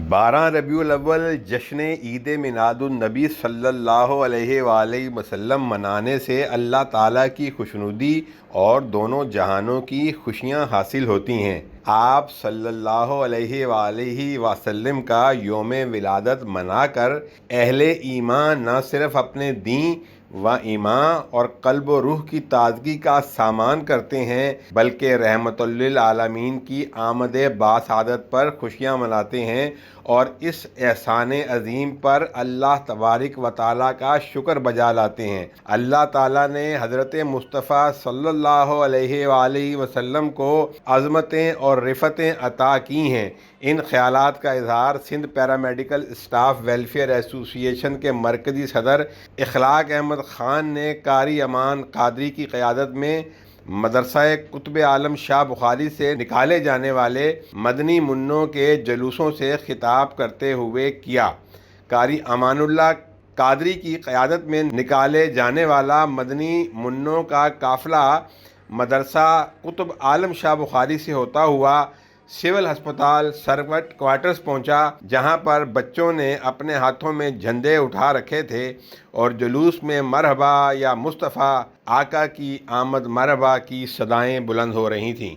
12 ربیع الاول جشن عید میلاد النبی صلی اللہ علیہ وآلہ وسلم منانے سے اللہ تعالیٰ کی خوشنودی اور دونوں جہانوں کی خوشیاں حاصل ہوتی ہیں۔ آپ صلی اللہ علیہ وآلہ وسلم کا یوم ولادت منا کر اہل ایمان نہ صرف اپنے دین و ایمان اور قلب و روح کی تازگی کا سامان کرتے ہیں بلکہ رحمت للعالمین کی آمد باسعادت پر خوشیاں مناتے ہیں اور اس احسان عظیم پر اللہ تبارک و تعالیٰ کا شکر بجا لاتے ہیں۔ اللہ تعالیٰ نے حضرت مصطفیٰ صلی اللہ علیہ وآلہ وسلم کو عظمتیں اور رفتیں عطا کی ہیں۔ ان خیالات کا اظہار سندھ پیرامیڈیکل اسٹاف ویلفیئر ایسوسی ایشن کے مرکزی صدر اخلاق احمد خان نے قاری امان قادری کی قیادت میں مدرسہ قطب عالم شاہ بخاری سے نکالے جانے والے مدنی منوں کے جلوسوں سے خطاب کرتے ہوئے کیا۔ قاری امان اللہ قادری کی قیادت میں نکالے جانے والا مدنی منوں کا قافلہ مدرسہ قطب عالم شاہ بخاری سے ہوتا ہوا سول ہسپتال سروٹ کوارٹرز پہنچا، جہاں پر بچوں نے اپنے ہاتھوں میں جھنڈے اٹھا رکھے تھے اور جلوس میں مرحبا یا مصطفیٰ آقا کی آمد مرحبا کی صدائیں بلند ہو رہی تھیں۔